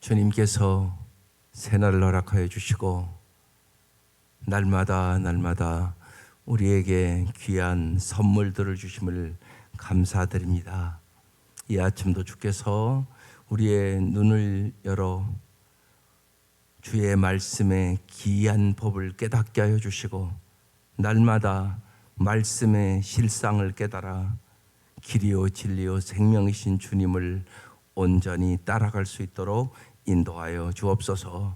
주님께서 새날을 허락하여 주시고 날마다 우리에게 귀한 선물들을 주심을 감사드립니다. 이 아침도 주께서 우리의 눈을 열어 주의 말씀의 기이한 법을 깨닫게 하여 주시고 날마다 말씀의 실상을 깨달아 길이요 진리요 생명이신 주님을 온전히 따라갈 수 있도록 인도하여 주옵소서.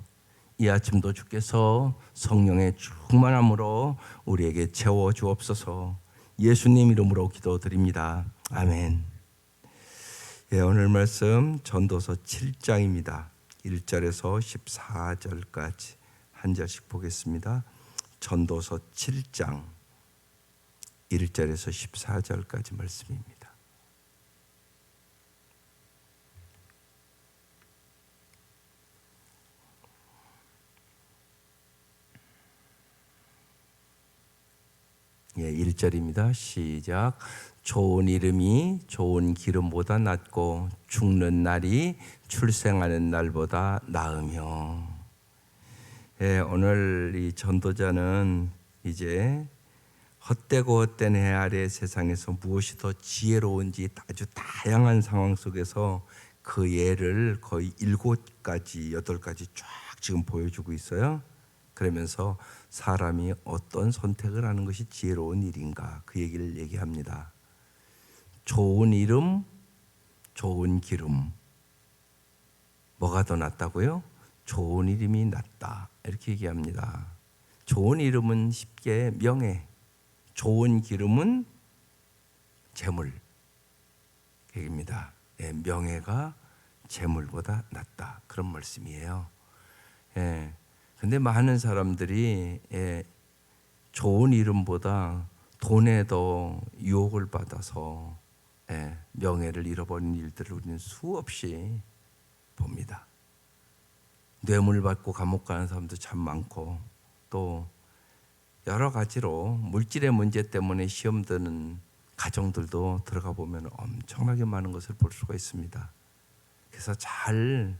이 아침도 주께서 성령의 충만함으로 우리에게 채워 주옵소서. 예수님 이름으로 기도드립니다. 아멘. 오늘 말씀 전도서 7장입니다. 1절에서 14절까지 한 절씩 보겠습니다. 전도서 7장 1절에서 14절까지 말씀입니다. 예, 1절입니다. 시작. 좋은 이름이 좋은 기름보다 낫고 죽는 날이 출생하는 날보다 나으며. 예, 오늘 이 전도자는 이제 헛되고 헛된 해 아래 세상에서 무엇이 더 지혜로운지 아주 다양한 상황 속에서 그 예를 거의 7가지, 8가지 쫙 지금 보여주고 있어요. 그러면서 사람이 어떤 선택을 하는 것이 지혜로운 일인가 그 얘기를 얘기합니다. 좋은 이름, 좋은 기름. 뭐가 더 낫다고요? 좋은 이름이 낫다 이렇게 얘기합니다. 좋은 이름은 쉽게 명예, 좋은 기름은 재물 얘기입니다. 예, 명예가 재물보다 낫다 그런 말씀이에요. 예. 근데 많은 사람들이 좋은 이름보다 돈에 더 유혹을 받아서 명예를 잃어버린 일들을 우리는 수없이 봅니다. 뇌물 받고 감옥 가는 사람도 참 많고 또 여러 가지로 물질의 문제 때문에 시험 드는 가정들도 들어가 보면 엄청나게 많은 것을 볼 수가 있습니다. 그래서 잘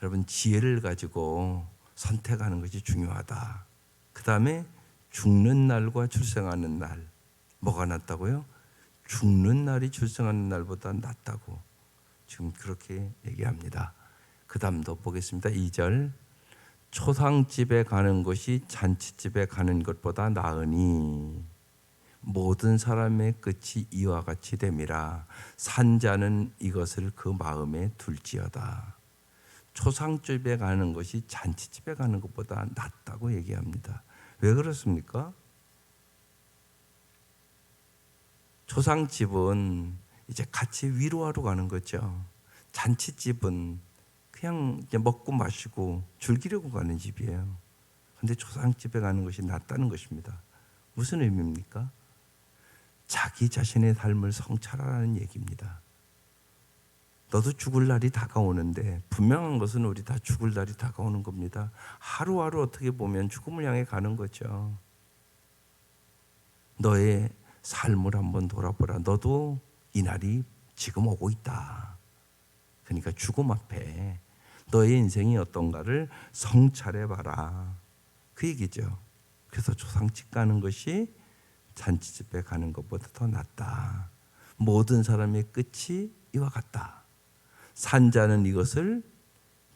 여러분 지혜를 가지고 선택하는 것이 중요하다. 그 다음에 죽는 날과 출생하는 날. 뭐가 낫다고요? 죽는 날이 출생하는 날보다 낫다고 지금 그렇게 얘기합니다. 그 다음도 보겠습니다. 2절. 초상집에 가는 것이 잔치집에 가는 것보다 나으니 모든 사람의 끝이 이와 같이 됨이라. 산자는 이것을 그 마음에 둘지어다. 초상집에 가는 것이 잔치집에 가는 것보다 낫다고 얘기합니다. 왜 그렇습니까? 초상집은 이제 같이 위로하러 가는 거죠. 잔치집은 그냥 이제 먹고 마시고 즐기려고 가는 집이에요. 그런데 초상집에 가는 것이 낫다는 것입니다. 무슨 의미입니까? 자기 자신의 삶을 성찰하라는 얘기입니다. 너도 죽을 날이 다가오는데 분명한 것은 우리 다 죽을 날이 다가오는 겁니다. 하루하루 어떻게 보면 죽음을 향해 가는 거죠. 너의 삶을 한번 돌아보라. 너도 이 날이 지금 오고 있다. 그러니까 죽음 앞에 너의 인생이 어떤가를 성찰해봐라. 그 얘기죠. 그래서 초상집 가는 것이 잔치집에 가는 것보다 더 낫다. 모든 사람의 끝이 이와 같다. 산자는 이것을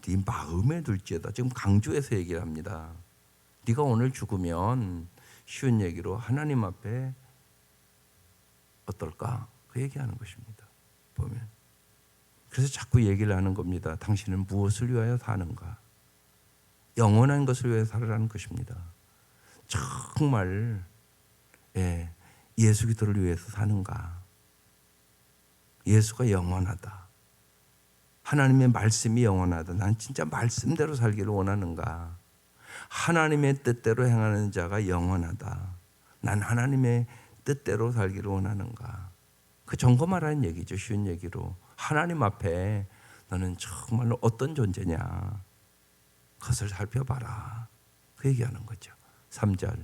네 마음에 둘지어다. 지금 강조해서 얘기를 합니다. 네가 오늘 죽으면 쉬운 얘기로 하나님 앞에 어떨까? 그 얘기하는 것입니다. 보면. 그래서 자꾸 얘기를 하는 겁니다. 당신은 무엇을 위하여 사는가? 영원한 것을 위하여 살아라는 것입니다. 정말 예수 그리스도를 위해서 사는가? 예수가 영원하다. 하나님의 말씀이 영원하다. 난 진짜 말씀대로 살기를 원하는가? 하나님의 뜻대로 행하는 자가 영원하다. 난 하나님의 뜻대로 살기를 원하는가? 그 점검하라는 얘기죠. 쉬운 얘기로. 하나님 앞에 너는 정말로 어떤 존재냐? 그것을 살펴봐라. 그 얘기하는 거죠. 3절.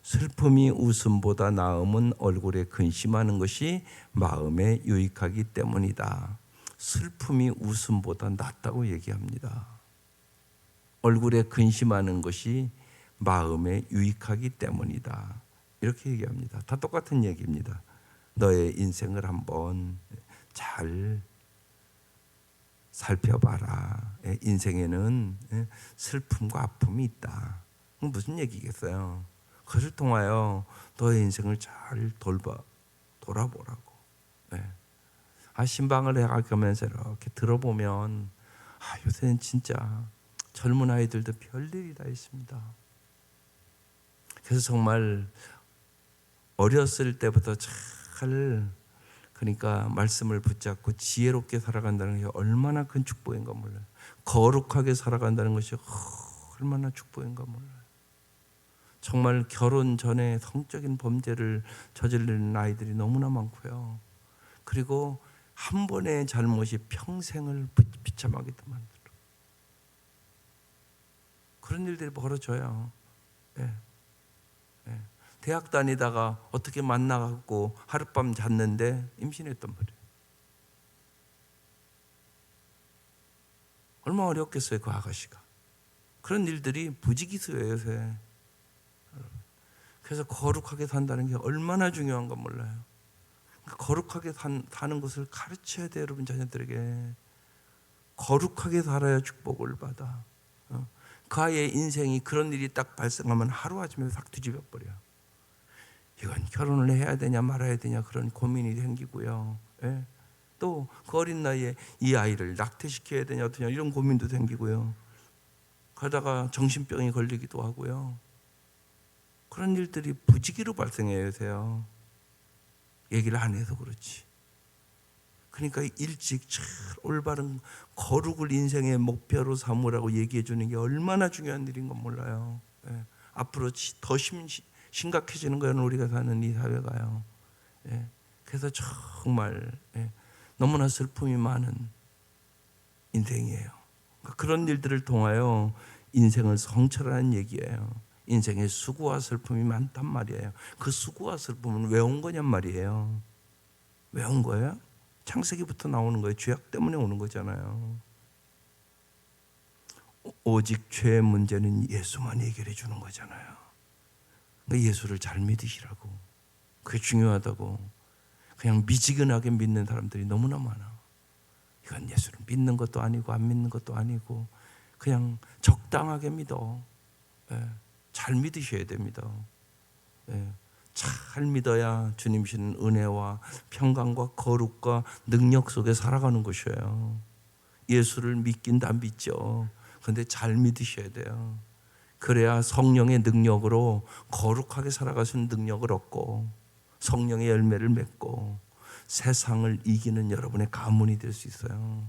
슬픔이 웃음보다 나음은 얼굴에 근심하는 것이 마음에 유익하기 때문이다. 슬픔이 웃음보다 낫다고 얘기합니다. 얼굴에 근심하는 것이 마음에 유익하기 때문이다. 이렇게 얘기합니다. 다 똑같은 얘기입니다. 너의 인생을 한번 잘 살펴봐라. 인생에는 슬픔과 아픔이 있다. 무슨 얘기겠어요? 그것을 통하여 너의 인생을 잘 돌아보라고. 신방을 해가면서 이렇게 들어보면 요새는 진짜 젊은 아이들도 별일이 다 있습니다. 그래서 정말 어렸을 때부터 잘 그러니까 말씀을 붙잡고 지혜롭게 살아간다는 게 얼마나 큰 축복인가 몰라요. 거룩하게 살아간다는 것이 얼마나 축복인가 몰라요. 정말 결혼 전에 성적인 범죄를 저지르는 아이들이 너무나 많고요. 그리고 한 번의 잘못이 평생을 비참하게도 만들어. 그런 일들이 벌어져요. 대학 다니다가 어떻게 만나갖고 하룻밤 잤는데 임신했단 말이에요. 얼마나 어렵겠어요, 그 아가씨가. 그런 일들이 부지기수예요, 요새. 그래서 거룩하게 산다는 게 얼마나 중요한가 몰라요. 거룩하게 사는 것을 가르쳐야 돼요, 여러분 자녀들에게. 거룩하게 살아야 축복을 받아. 그 아이의 인생이 그런 일이 딱 발생하면 하루아침에 싹 뒤집어 버려요. 이건 결혼을 해야 되냐 말아야 되냐 그런 고민이 생기고요. 또 그 어린 나이에 이 아이를 낙태시켜야 되냐 어떠냐 이런 고민도 생기고요. 그러다가 정신병이 걸리기도 하고요. 그런 일들이 부지기로 발생해요, 요새요. 얘기를 안 해서 그렇지. 그러니까 일찍 잘 올바른 거룩을 인생의 목표로 삼으라고 얘기해 주는 게 얼마나 중요한 일인 건 몰라요. 앞으로 더 심각해지는 거예요, 우리가 사는 이 사회가요. 그래서 정말 너무나 슬픔이 많은 인생이에요. 그러니까 그런 일들을 통하여 인생을 성찰하는 얘기예요. 인생에 수고와 슬픔이 많단 말이에요. 그 수고와 슬픔은 왜 온 거냔 말이에요. 왜 온 거예요? 창세기부터 나오는 거예요. 죄악 때문에 오는 거잖아요. 오직 죄의 문제는 예수만 해결해 주는 거잖아요. 그러니까 예수를 잘 믿으시라고. 그게 중요하다고. 그냥 미지근하게 믿는 사람들이 너무나 많아. 이건 예수를 믿는 것도 아니고 안 믿는 것도 아니고 그냥 적당하게 믿어. 잘 믿으셔야 됩니다. 잘 믿어야 주님 주시는 은혜와 평강과 거룩과 능력 속에 살아가는 것이에요. 예수를 믿긴 다 믿죠. 그런데 잘 믿으셔야 돼요. 그래야 성령의 능력으로 거룩하게 살아갈 수 있는 능력을 얻고 성령의 열매를 맺고 세상을 이기는 여러분의 가문이 될 수 있어요.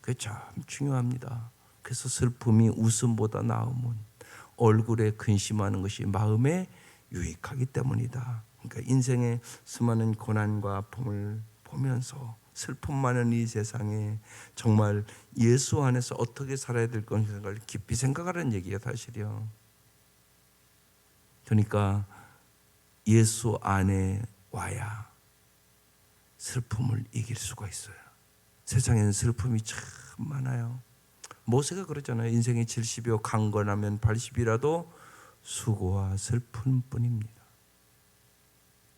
그게 참 중요합니다. 그래서 슬픔이 웃음보다 나음은 얼굴에 근심하는 것이 마음에 유익하기 때문이다. 그러니까 인생의 수많은 고난과 아픔을 보면서 슬픔 많은 이 세상에 정말 예수 안에서 어떻게 살아야 될 것인가를 깊이 생각하라는 얘기예요, 사실이요. 그러니까 예수 안에 와야 슬픔을 이길 수가 있어요. 세상에는 슬픔이 참 많아요. 모세가 그러잖아요. 인생이 70이요 강건하면 80이라도 수고와 슬픔뿐입니다.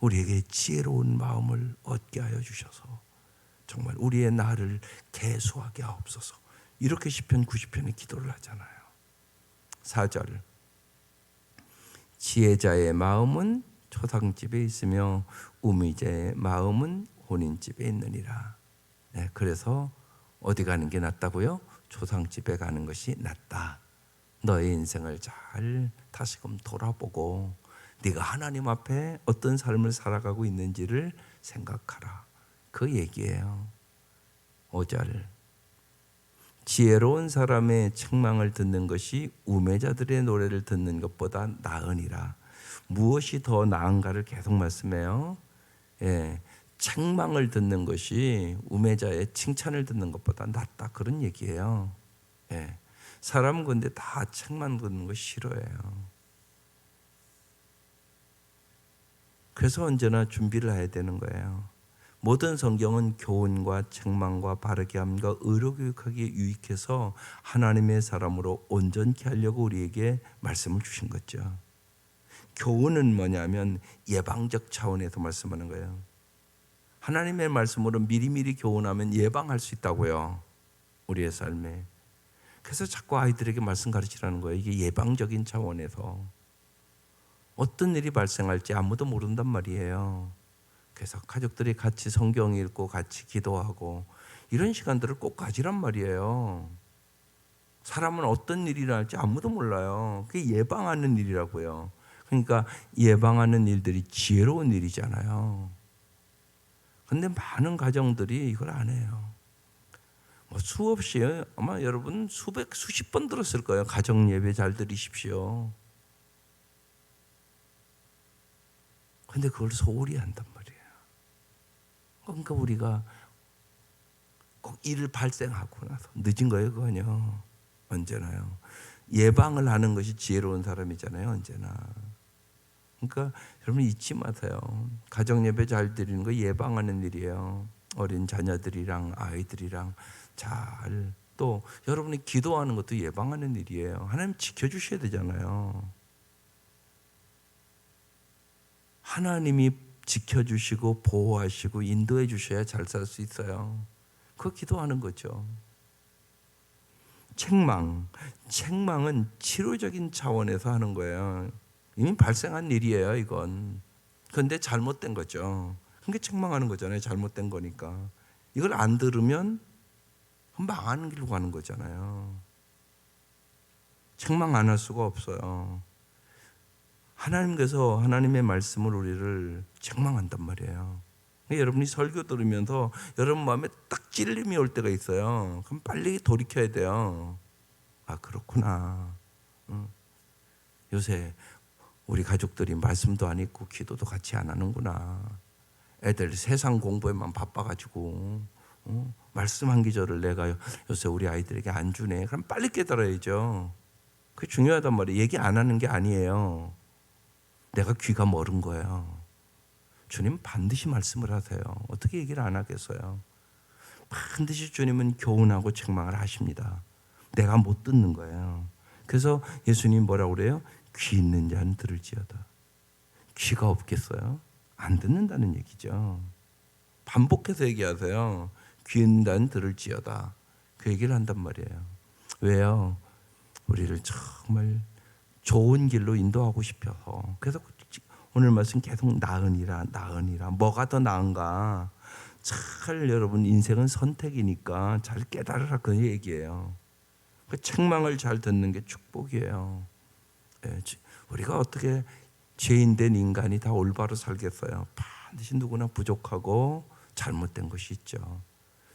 우리에게 지혜로운 마음을 얻게 하여 주셔서 정말 우리의 나를 계수하게 하옵소서. 이렇게 시편 90편에 기도를 하잖아요. 4절 지혜자의 마음은 초상집에 있으며 우미자의 마음은 혼인집에 있느니라. 그래서 어디 가는 게 낫다고요? 초상집에 가는 것이 낫다. 너의 인생을 잘 다시금 돌아보고 네가 하나님 앞에 어떤 삶을 살아가고 있는지를 생각하라. 그 얘기예요. 5절 지혜로운 사람의 책망을 듣는 것이 우매자들의 노래를 듣는 것보다 나으니라. 무엇이 더 나은가를 계속 말씀해요. 책망을 듣는 것이 우매자의 칭찬을 듣는 것보다 낫다. 그런 얘기예요. 사람은 근데 다 책만 듣는 거 싫어해요. 그래서 언제나 준비를 해야 되는 거예요. 모든 성경은 교훈과 책망과 바르게 함과 의로 교육하기에 유익해서 하나님의 사람으로 온전케 하려고 우리에게 말씀을 주신 거죠. 교훈은 뭐냐면 예방적 차원에서 말씀하는 거예요. 하나님의 말씀으로 미리미리 교훈하면 예방할 수 있다고요. 우리의 삶에. 그래서 자꾸 아이들에게 말씀 가르치라는 거예요. 이게 예방적인 차원에서. 어떤 일이 발생할지 아무도 모른단 말이에요. 그래서 가족들이 같이 성경 읽고 같이 기도하고 이런 시간들을 꼭 가지란 말이에요. 사람은 어떤 일이 일어날지 아무도 몰라요. 그게 예방하는 일이라고요. 그러니까 예방하는 일들이 지혜로운 일이잖아요. 근데 많은 가정들이 이걸 안 해요. 뭐 수없이 아마 여러분 수십 번 들었을 거예요. 가정 예배 잘 들으십시오. 근데 그걸 소홀히 한단 말이에요. 그러니까 우리가 꼭 일을 발생하고 나서 늦은 거예요, 그건요. 언제나요. 예방을 하는 것이 지혜로운 사람이잖아요, 언제나. 그러니까 여러분 잊지 마세요. 가정 예배 잘 드리는 거 예방하는 일이에요. 어린 자녀들이랑 아이들이랑 잘, 또 여러분이 기도하는 것도 예방하는 일이에요. 하나님 지켜주셔야 되잖아요. 하나님이 지켜주시고 보호하시고 인도해 주셔야 잘 살 수 있어요. 그거 기도하는 거죠. 책망은 치료적인 차원에서 하는 거예요. 이미 발생한 일이에요, 이건. 그런데 잘못된 거죠. 그게 책망하는 거잖아요. 잘못된 거니까. 이걸 안 들으면 망하는 길로 가는 거잖아요. 책망 안 할 수가 없어요. 하나님께서 하나님의 말씀을 우리를 책망한단 말이에요. 여러분이 설교 들으면서 여러분 마음에 딱 찔림이 올 때가 있어요. 그럼 빨리 돌이켜야 돼요. 아, 그렇구나. 요새 우리 가족들이 말씀도 안 읽고 기도도 같이 안 하는구나. 애들 세상 공부에만 바빠가지고 말씀 한 기절을 내가 요새 우리 아이들에게 안 주네. 그럼 빨리 깨달아야죠. 그게 중요하단 말이에요. 얘기 안 하는 게 아니에요. 내가 귀가 멀은 거예요. 주님 반드시 말씀을 하세요. 어떻게 얘기를 안 하겠어요? 반드시 주님은 교훈하고 책망을 하십니다. 내가 못 듣는 거예요. 그래서 예수님 뭐라고 그래요? 귀 있는 자는 들을지어다. 귀가 없겠어요? 안 듣는다는 얘기죠. 반복해서 얘기하세요. 귀 있는 자는 들을지어다. 그 얘기를 한단 말이에요. 왜요? 우리를 정말 좋은 길로 인도하고 싶어서. 그래서 오늘 말씀 계속 나으니라. 뭐가 더 나은가? 잘 여러분 인생은 선택이니까 잘 깨달으라 그 얘기예요. 그 책망을 잘 듣는 게 축복이에요. 우리가 어떻게 죄인된 인간이 다 올바로 살겠어요? 반드시 누구나 부족하고 잘못된 것이 있죠.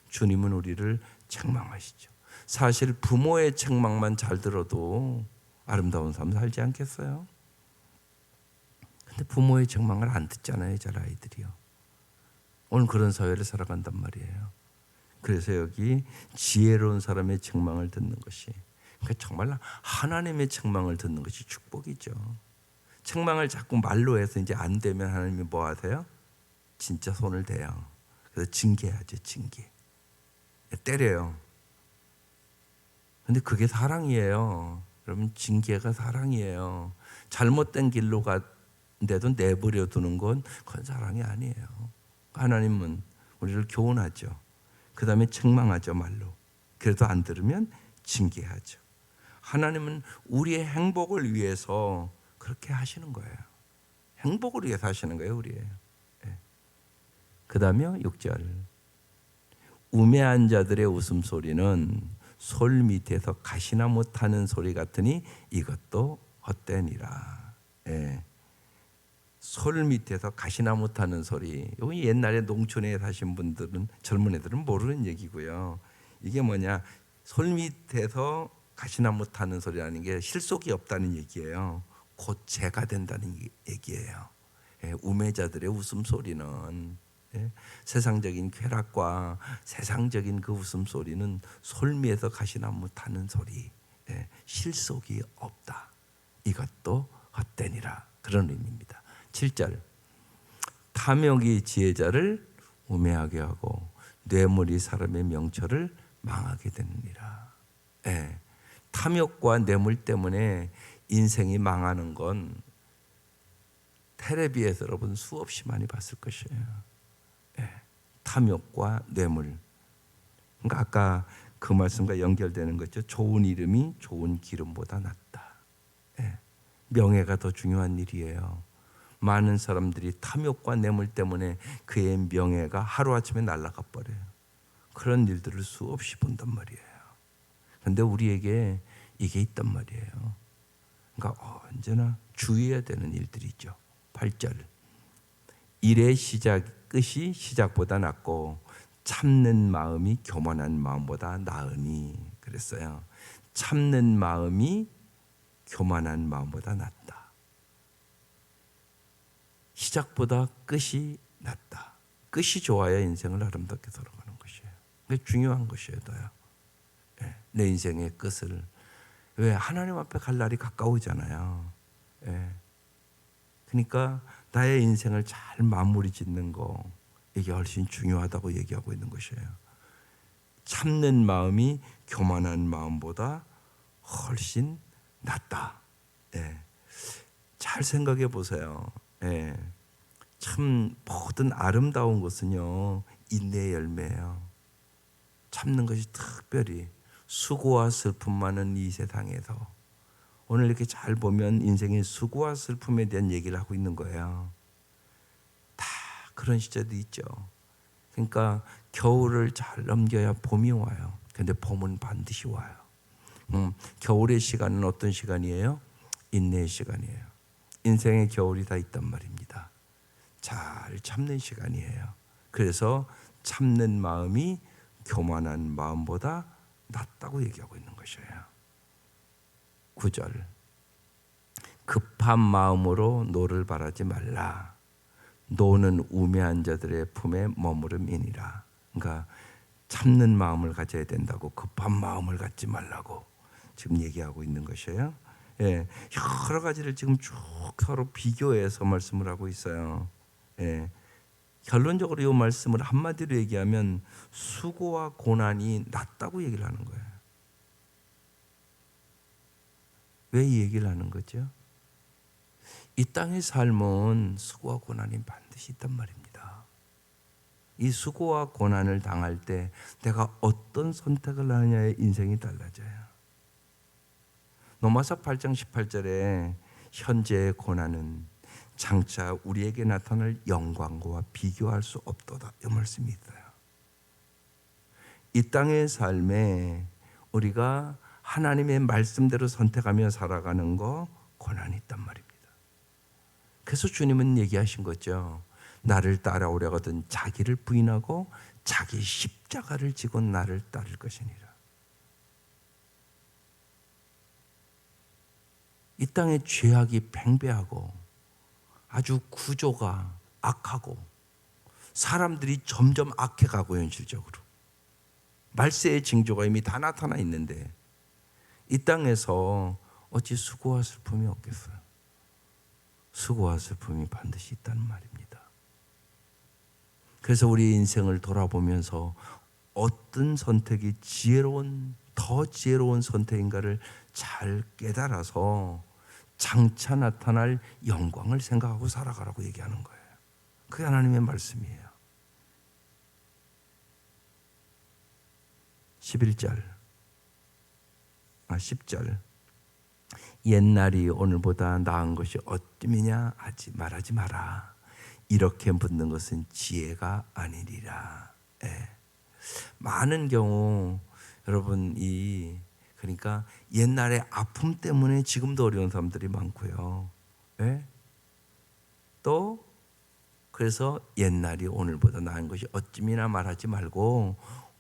주님은 우리를 책망하시죠. 사실 부모의 책망만 잘 들어도 아름다운 삶 살지 않겠어요? 근데 부모의 책망을 안 듣잖아요, 잘 아이들이요. 오늘 그런 사회를 살아간단 말이에요. 그래서 여기 지혜로운 사람의 책망을 듣는 것이, 그러니까 정말 하나님의 책망을 듣는 것이 축복이죠. 책망을 자꾸 말로 해서 이제 안 되면 하나님이 뭐 하세요? 진짜 손을 대요. 그래서 징계하죠, 징계. 때려요. 근데 그게 사랑이에요. 여러분, 징계가 사랑이에요. 잘못된 길로 간데도 내버려 두는 건 그건 사랑이 아니에요. 하나님은 우리를 교훈하죠. 그 다음에 책망하죠, 말로. 그래도 안 들으면 징계하죠. 하나님은 우리의 행복을 위해서 그렇게 하시는 거예요. 행복을 위해서 하시는 거예요, 우리의. 그 다음에 6절. 우매한 자들의 웃음소리는 솔 밑에서 가시나무 타는 소리 같으니 이것도 헛되니라. 솔 밑에서 가시나무 타는 소리. 여기 옛날에 농촌에 사신 분들은, 젊은 애들은 모르는 얘기고요. 이게 뭐냐? 솔 밑에서 가시나무 타는 소리라는 게 실속이 없다는 얘기예요. 곧 재가 된다는 얘기예요. 우매자들의 웃음소리는, 세상적인 쾌락과 세상적인 그 웃음소리는 솔미에서 가시나무 타는 소리, 실속이 없다. 이것도 헛되니라. 그런 의미입니다. 7절. 탐욕이 지혜자를 우매하게 하고 뇌물이 사람의 명철을 망하게 되느니라. 예. 탐욕과 뇌물 때문에 인생이 망하는 건 텔레비에서 여러분 수없이 많이 봤을 것이에요. 예. 탐욕과 뇌물. 그러니까 아까 그 말씀과 연결되는 거죠. 좋은 이름이 좋은 기름보다 낫다. 예. 명예가 더 중요한 일이에요. 많은 사람들이 탐욕과 뇌물 때문에 그의 명예가 하루아침에 날아가 버려요. 그런 일들을 수없이 본단 말이에요. 그런데 우리에게 이게 있단 말이에요. 그러니까 언제나 주의해야 되는 일들이 있죠. 8절. 일의 끝이 시작보다 낫고 참는 마음이 교만한 마음보다 나으니 그랬어요. 참는 마음이 교만한 마음보다 낫다. 시작보다 끝이 낫다. 끝이 좋아야 인생을 아름답게 돌아가는 것이에요. 그게 중요한 것이에요. 내 인생의 끝을. 왜? 하나님 앞에 갈 날이 가까우잖아요. 그러니까 나의 인생을 잘 마무리 짓는 거, 이게 훨씬 중요하다고 얘기하고 있는 것이에요. 참는 마음이 교만한 마음보다 훨씬 낫다. 잘 생각해 보세요. 참 모든 아름다운 것은요, 인내의 열매예요. 참는 것이 특별히 수고와 슬픔 많은 이 세상에서 오늘 이렇게 잘 보면 인생의 수고와 슬픔에 대한 얘기를 하고 있는 거예요. 다 그런 시절도 있죠. 그러니까 겨울을 잘 넘겨야 봄이 와요. 근데 봄은 반드시 와요. 겨울의 시간은 어떤 시간이에요? 인내의 시간이에요. 인생의 겨울이 다 있단 말입니다. 잘 참는 시간이에요. 그래서 참는 마음이 교만한 마음보다 낫다고 얘기하고 있는 것이에요. 9절. 급한 마음으로 노를 바라지 말라. 노는 우매한 자들의 품에 머무름이니라. 그러니까 참는 마음을 가져야 된다고, 급한 마음을 갖지 말라고 지금 얘기하고 있는 것이에요. 여러 가지를 지금 쭉 서로 비교해서 말씀을 하고 있어요. 결론적으로 이 말씀을 한마디로 얘기하면 수고와 고난이 낫다고 얘기를 하는 거예요. 왜 이 얘기를 하는 거죠? 이 땅의 삶은 수고와 고난이 반드시 있단 말입니다. 이 수고와 고난을 당할 때 내가 어떤 선택을 하느냐에 인생이 달라져요. 로마서 8장 18절에 현재의 고난은 장차 우리에게 나타날 영광과 비교할 수 없도다, 이 말씀이 있어요. 이 땅의 삶에 우리가 하나님의 말씀대로 선택하며 살아가는 거 고난이 있단 말입니다. 그래서 주님은 얘기하신 거죠. 나를 따라오려거든 자기를 부인하고 자기 십자가를 지고 나를 따를 것이니라. 이 땅의 죄악이 팽배하고 아주 구조가 악하고 사람들이 점점 악해가고, 현실적으로 말세의 징조가 이미 다 나타나 있는데 이 땅에서 어찌 수고와 슬픔이 없겠어요? 수고와 슬픔이 반드시 있다는 말입니다. 그래서 우리 인생을 돌아보면서 어떤 선택이 더 지혜로운 선택인가를 잘 깨달아서 장차 나타날 영광을 생각하고 살아가라고 얘기하는 거예요. 그게 하나님의 말씀이에요. 10절. 옛날이 오늘보다 나은 것이 어뜸이냐 말하지 마라. 이렇게 묻는 것은 지혜가 아니리라. 많은 경우 여러분 그러니까 옛날의 아픔 때문에 지금도 어려운 사람들이 많고요. 또 그래서 옛날이 오늘보다 나은 것이 어찌미나 말하지 말고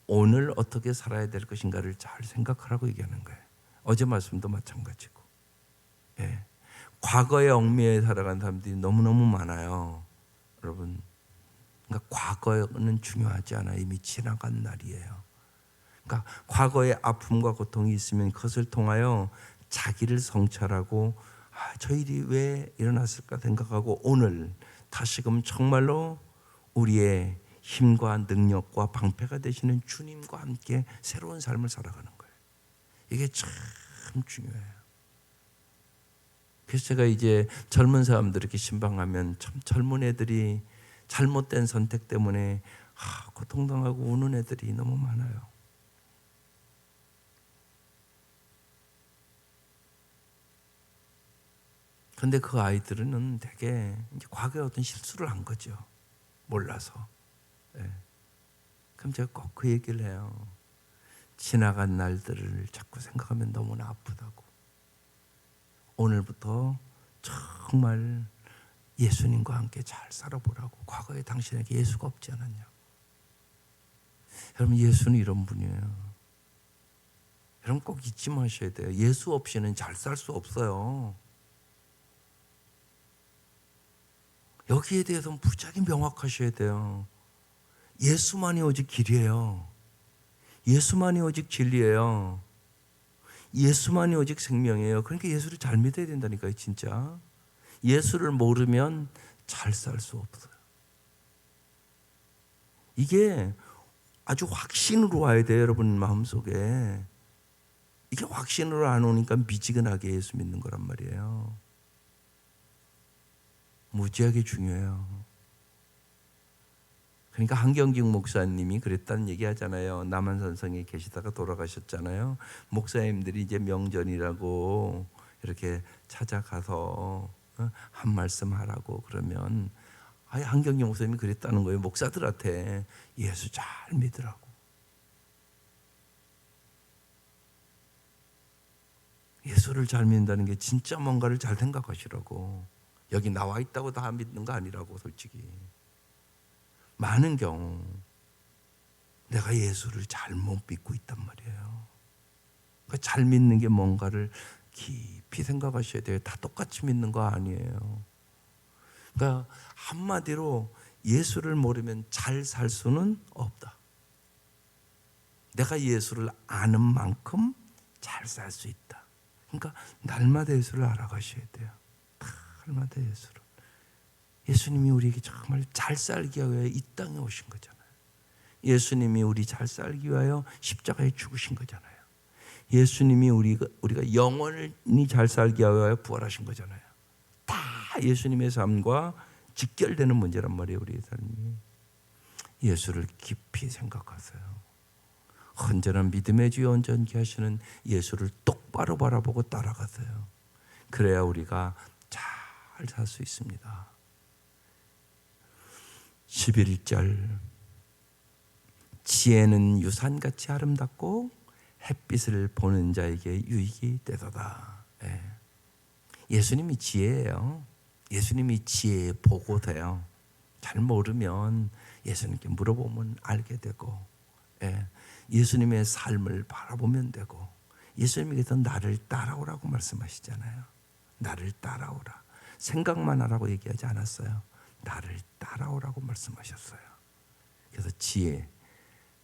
오늘 어떻게 살아야 될 것인가를 잘 생각하라고 얘기하는 거예요. 어제 말씀도 마찬가지고. 과거에 얽매여 살아간 사람들이 너무너무 많아요. 여러분, 그러니까 과거는 중요하지 않아요. 이미 지나간 날이에요. 그러니까 과거의 아픔과 고통이 있으면 그것을 통하여 자기를 성찰하고 저 일이 왜 일어났을까 생각하고 오늘 다시금 정말로 우리의 힘과 능력과 방패가 되시는 주님과 함께 새로운 삶을 살아가는 거예요. 이게 참 중요해요. 그래서 제가 이제 젊은 사람들 이렇게 신방하면 참 젊은 애들이 잘못된 선택 때문에 고통당하고 우는 애들이 너무 많아요. 근데 그 아이들은 되게 이제 과거에 어떤 실수를 한 거죠. 몰라서. 네. 그럼 제가 꼭 그 얘기를 해요. 지나간 날들을 자꾸 생각하면 너무나 아프다고. 오늘부터 정말 예수님과 함께 잘 살아보라고. 과거에 당신에게 예수가 없지 않았냐. 여러분, 예수는 이런 분이에요. 여러분 꼭 잊지 마셔야 돼요. 예수 없이는 잘 살 수 없어요. 여기에 대해서는 무지하게 명확하셔야 돼요. 예수만이 오직 길이에요. 예수만이 오직 진리예요. 예수만이 오직 생명이에요. 그러니까 예수를 잘 믿어야 된다니까요, 진짜. 예수를 모르면 잘 살 수 없어요. 이게 아주 확신으로 와야 돼요, 여러분 마음속에. 이게 확신으로 안 오니까 미지근하게 예수 믿는 거란 말이에요. 무지하게 중요해요. 그러니까 한경직 목사님이 그랬다는 얘기 하잖아요. 남한산성에 계시다가 돌아가셨잖아요. 목사님들이 이제 명절이라고 이렇게 찾아가서 한 말씀 하라고 그러면 한경직 목사님이 그랬다는 거예요. 목사들한테 예수 잘 믿으라고. 예수를 잘 믿는다는 게 진짜 뭔가를 잘 생각하시라고. 여기 나와 있다고 다 믿는 거 아니라고. 솔직히 많은 경우 내가 예수를 잘못 믿고 있단 말이에요. 그러니까 잘 믿는 게 뭔가를 깊이 생각하셔야 돼요. 다 똑같이 믿는 거 아니에요. 그러니까 한마디로 예수를 모르면 잘 살 수는 없다. 내가 예수를 아는 만큼 잘 살 수 있다. 그러니까 날마다 예수를 알아가셔야 돼요. 날마다 예수를. 예수님이 우리에게 정말 잘 살기 위하여 이 땅에 오신 거잖아요. 예수님이 우리 잘 살기 위하여 십자가에 죽으신 거잖아요. 예수님이 우리가 영원히 잘 살기 위하여 부활하신 거잖아요. 다 예수님의 삶과 직결되는 문제란 말이에요. 우리의 삶이. 예수를 깊이 생각하세요. 온전한 믿음의 주여 온전케 하시는 예수를 똑바로 바라보고 따라가세요. 그래야 우리가 잘 살 수 있습니다. 11절 지혜는 유산같이 아름답고 햇빛을 보는 자에게 유익이 되도다. 예수님이 지혜예요. 예수님이 지혜의 보고돼요. 잘 모르면 예수님께 물어보면 알게 되고, 예수님의 삶을 바라보면 되고, 예수님께서 나를 따라오라고 말씀하시잖아요. 나를 따라오라. 생각만 하라고 얘기하지 않았어요. 나를 따라오라고 말씀하셨어요. 그래서 지혜,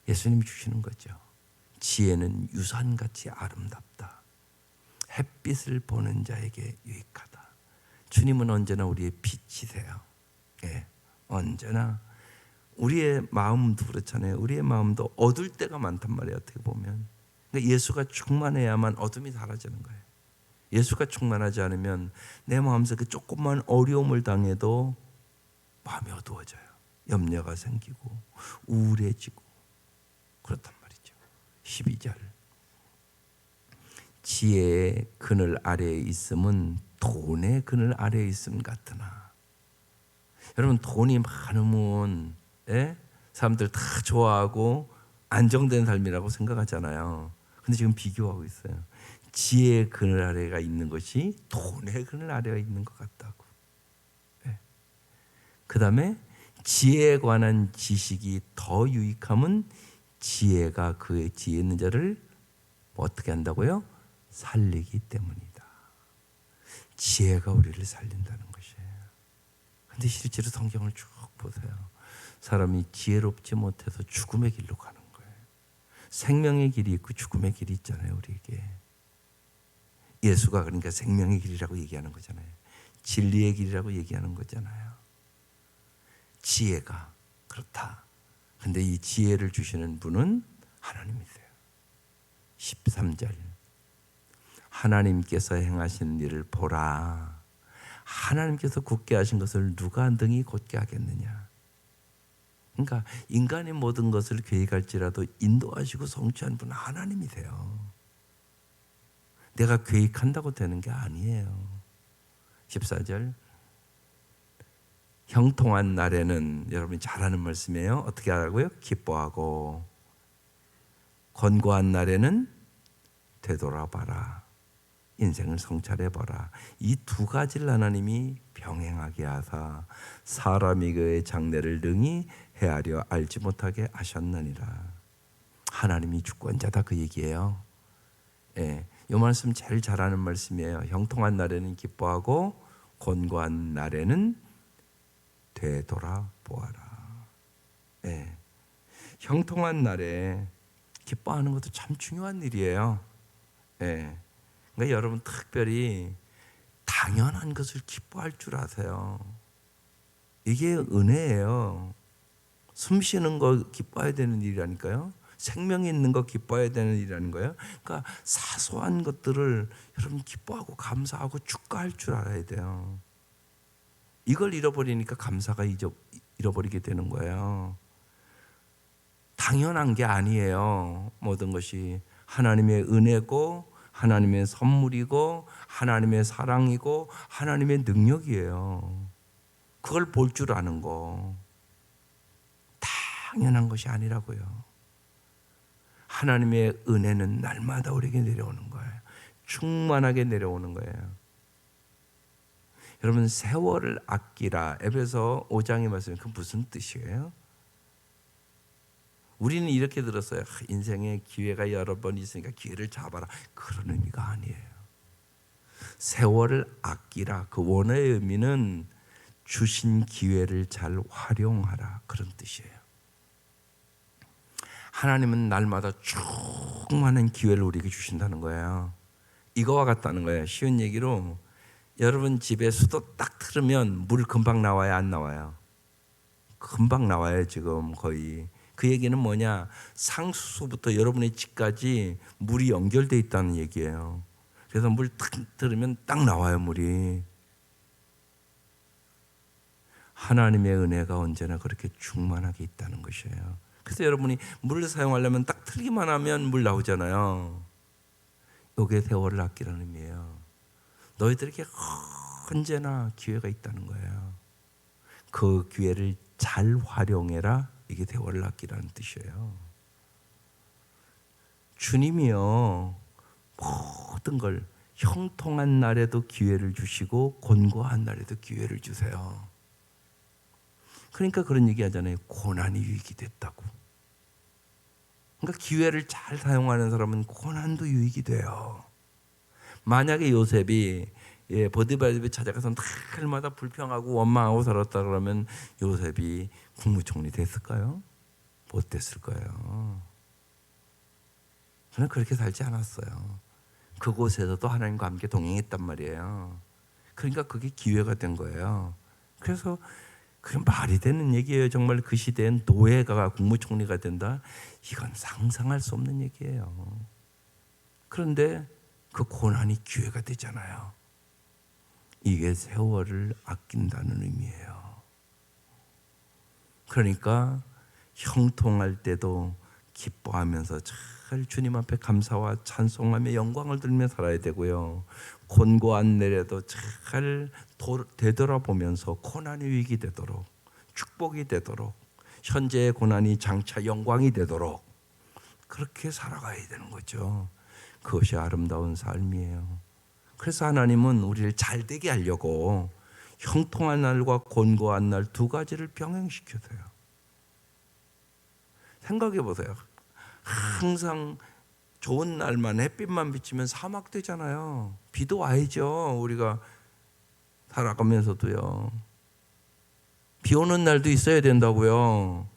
예수님이 주시는 거죠. 지혜는 유산같이 아름답다. 햇빛을 보는 자에게 유익하다. 주님은 언제나 우리의 빛이세요. 언제나. 우리의 마음도 그렇잖아요. 우리의 마음도 어두울 때가 많단 말이에요. 어떻게 보면. 그러니까 예수가 충만해야만 어둠이 사라지는 거예요. 예수가 충만하지 않으면 내 마음속에 조금만 어려움을 당해도 마음이 어두워져요. 염려가 생기고 우울해지고 그렇단 말이죠. 12절 지혜의 그늘 아래에 있음은 돈의 그늘 아래에 있음 같으나. 여러분 돈이 많으면 사람들 다 좋아하고 안정된 삶이라고 생각하잖아요. 근데 지금 비교하고 있어요. 지혜의 그늘 아래가 있는 것이 돈의 그늘 아래가 있는 것 같다고. 그 다음에 지혜에 관한 지식이 더 유익함은 지혜가 그의 지혜 있는 자를 어떻게 한다고요? 살리기 때문이다. 지혜가 우리를 살린다는 것이에요. 근데 실제로 성경을 쭉 보세요. 사람이 지혜롭지 못해서 죽음의 길로 가는 거예요. 생명의 길이 있고 죽음의 길이 있잖아요. 우리에게. 예수가 그러니까 생명의 길이라고 얘기하는 거잖아요. 진리의 길이라고 얘기하는 거잖아요. 지혜가 그렇다. 근데 이 지혜를 주시는 분은 하나님이세요. 13절 하나님께서 행하신 일을 보라. 하나님께서 굳게 하신 것을 누가 능히 곧게 하겠느냐. 그러니까 인간의 모든 것을 계획할지라도 인도하시고 성취하는 분은 하나님이세요. 내가 계획한다고 되는 게 아니에요. 14절 형통한 날에는 여러분이 잘 아는 말씀이에요. 어떻게 하라고요? 기뻐하고 권고한 날에는 되돌아봐라. 인생을 성찰해봐라. 이 두 가지를 하나님이 병행하게 하사 사람이 그의 장래를 능히 헤아려 알지 못하게 하셨느니라. 하나님이 주권자다 그 얘기예요. 예, 이 말씀 제일 잘하는 말씀이에요. 형통한 날에는 기뻐하고 권고한 날에는 되돌아보아라. 예, 형통한 날에 기뻐하는 것도 참 중요한 일이에요. 예, 그러니까 여러분 특별히 당연한 것을 기뻐할 줄 아세요. 이게 은혜예요. 숨 쉬는 거 기뻐해야 되는 일이라니까요. 생명이 있는 거 기뻐해야 되는 일이라는 거예요. 그러니까 사소한 것들을 여러분 기뻐하고 감사하고 축하할 줄 알아야 돼요. 이걸 잃어버리니까 감사가 잃어버리게 되는 거예요. 당연한 게 아니에요. 모든 것이 하나님의 은혜고 하나님의 선물이고 하나님의 사랑이고 하나님의 능력이에요. 그걸 볼 줄 아는 거 당연한 것이 아니라고요. 하나님의 은혜는 날마다 우리에게 내려오는 거예요. 충만하게 내려오는 거예요. 여러분 세월을 아끼라 에베소 5장의 말씀 그 무슨 뜻이에요? 우리는 이렇게 들었어요. 인생에 기회가 여러 번 있으니까 기회를 잡아라. 그런 의미가 아니에요. 세월을 아끼라 그 원어의 의미는 주신 기회를 잘 활용하라 그런 뜻이에요. 하나님은 날마다 충만한 기회를 우리에게 주신다는 거예요. 이거와 같다는 거예요. 쉬운 얘기로 여러분 집에 수도 딱 틀으면 물 금방 나와요? 안 나와요? 금방 나와요. 지금 거의. 그 얘기는 뭐냐? 상수소부터 여러분의 집까지 물이 연결되어 있다는 얘기예요. 그래서 물 딱 틀으면 딱 나와요. 물이. 하나님의 은혜가 언제나 그렇게 충만하게 있다는 것이에요. 그래서 여러분이 물을 사용하려면 딱 틀기만 하면 물 나오잖아요. 이게 세월을 아끼라는 의미예요. 너희들에게 언제나 기회가 있다는 거예요. 그 기회를 잘 활용해라. 이게 세월을 아끼라는 뜻이에요. 주님이요 모든 걸 형통한 날에도 기회를 주시고 곤고한 날에도 기회를 주세요. 그러니까 그런 얘기 하잖아요. 고난이 유익이 됐다고. 그러니까 기회를 잘 사용하는 사람은 고난도 유익이 돼요. 만약에 요셉이 보디발 집에 찾아가서 날마다 불평하고 원망하고 살았다 그러면 요셉이 국무총리 됐을까요? 못 됐을 거예요. 저는 그렇게 살지 않았어요. 그곳에서도 하나님과 함께 동행했단 말이에요. 그러니까 그게 기회가 된 거예요. 그래서 그게 말이 되는 얘기예요. 정말 그 시대엔 노예가 국무총리가 된다? 이건 상상할 수 없는 얘기예요. 그런데 그 고난이 기회가 되잖아요. 이게 세월을 아낀다는 의미예요. 그러니까 형통할 때도 기뻐하면서 잘 주님 앞에 감사와 찬송하며 영광을 들며 살아야 되고요. 곤고한 날에도 잘 되돌아보면서 고난이 위기 되도록 축복이 되도록 현재의 고난이 장차 영광이 되도록 그렇게 살아가야 되는 거죠. 그것이 아름다운 삶이에요. 그래서 하나님은 우리를 잘 되게 하려고 형통한 날과 곤고한 날 두 가지를 병행시켜서요. 생각해 보세요. 항상 좋은 날만 햇빛만 비치면 사막 되잖아요. 비도 와야죠. 우리가 살아가면서도요. 비 오는 날도 있어야 된다고요.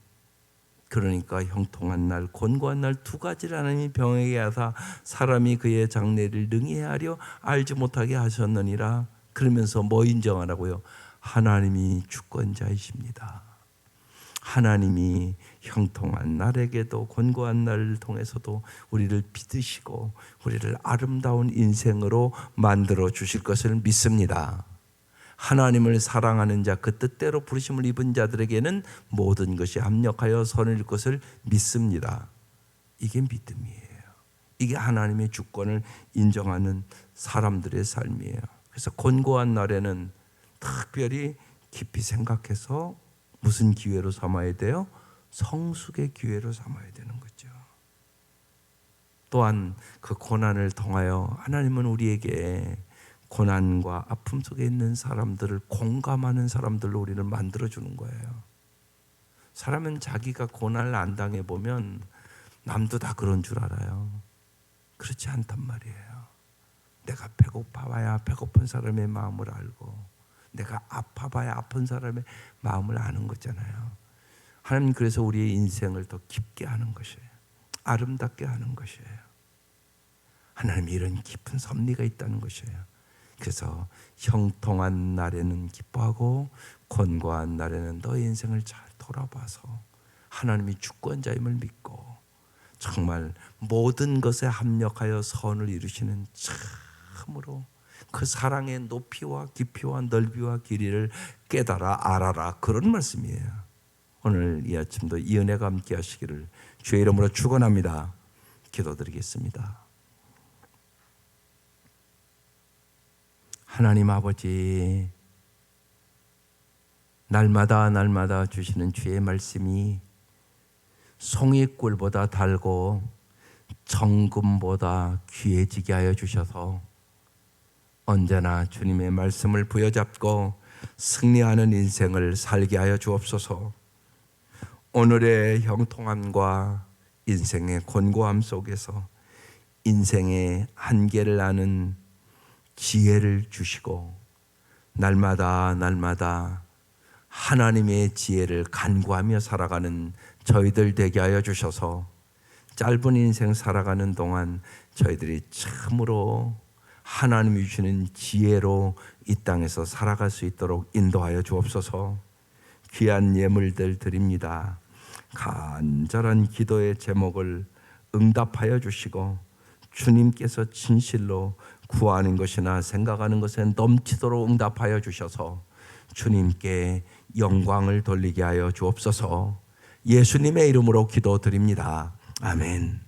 그러니까 형통한 날, 곤고한 날 두 가지를 하나님이 병행하게 하사 사람이 그의 장래를 능히 헤아려 알지 못하게 하셨느니라. 그러면서 뭐 인정하라고요? 하나님이 주권자이십니다. 하나님이 형통한 날에게도 곤고한 날을 통해서도 우리를 믿으시고 우리를 아름다운 인생으로 만들어 주실 것을 믿습니다. 하나님을 사랑하는 자, 그 뜻대로 부르심을 입은 자들에게는 모든 것이 합력하여 선일 것을 믿습니다. 이게 믿음이에요. 이게 하나님의 주권을 인정하는 사람들의 삶이에요. 그래서 곤고한 날에는 특별히 깊이 생각해서 무슨 기회로 삼아야 돼요? 성숙의 기회로 삼아야 되는 거죠. 또한 그 고난을 통하여 하나님은 우리에게 고난과 아픔 속에 있는 사람들을 공감하는 사람들로 우리를 만들어주는 거예요. 사람은 자기가 고난을 안 당해보면 남도 다 그런 줄 알아요. 그렇지 않단 말이에요. 내가 배고파봐야 배고픈 사람의 마음을 알고 내가 아파봐야 아픈 사람의 마음을 아는 거잖아요. 하나님 그래서 우리의 인생을 더 깊게 하는 것이에요. 아름답게 하는 것이에요. 하나님이 이런 깊은 섭리가 있다는 것이에요. 그래서 형통한 날에는 기뻐하고 곤고한 날에는 너의 인생을 잘 돌아봐서 하나님이 주권자임을 믿고 정말 모든 것에 합력하여 선을 이루시는 참으로 그 사랑의 높이와 깊이와 넓이와 길이를 깨달아 알아라, 그런 말씀이에요. 오늘 이 아침도 이 은혜가 함께 하시기를 주의 이름으로 축원합니다. 기도드리겠습니다. 하나님 아버지, 날마다 주시는 주의 말씀이 송이꿀보다 달고 정금보다 귀해지게 하여 주셔서 언제나 주님의 말씀을 부여잡고 승리하는 인생을 살게 하여 주옵소서. 오늘의 형통함과 인생의 곤고함 속에서 인생의 한계를 아는 지혜를 주시고 날마다 하나님의 지혜를 간구하며 살아가는 저희들 되게 하여 주셔서 짧은 인생 살아가는 동안 저희들이 참으로 하나님이 주시는 지혜로 이 땅에서 살아갈 수 있도록 인도하여 주옵소서. 귀한 예물들 드립니다. 간절한 기도의 제목을 응답하여 주시고 주님께서 진실로 구하는 것이나 생각하는 것에 넘치도록 응답하여 주셔서 주님께 영광을 돌리게 하여 주옵소서. 예수님의 이름으로 기도드립니다. 아멘.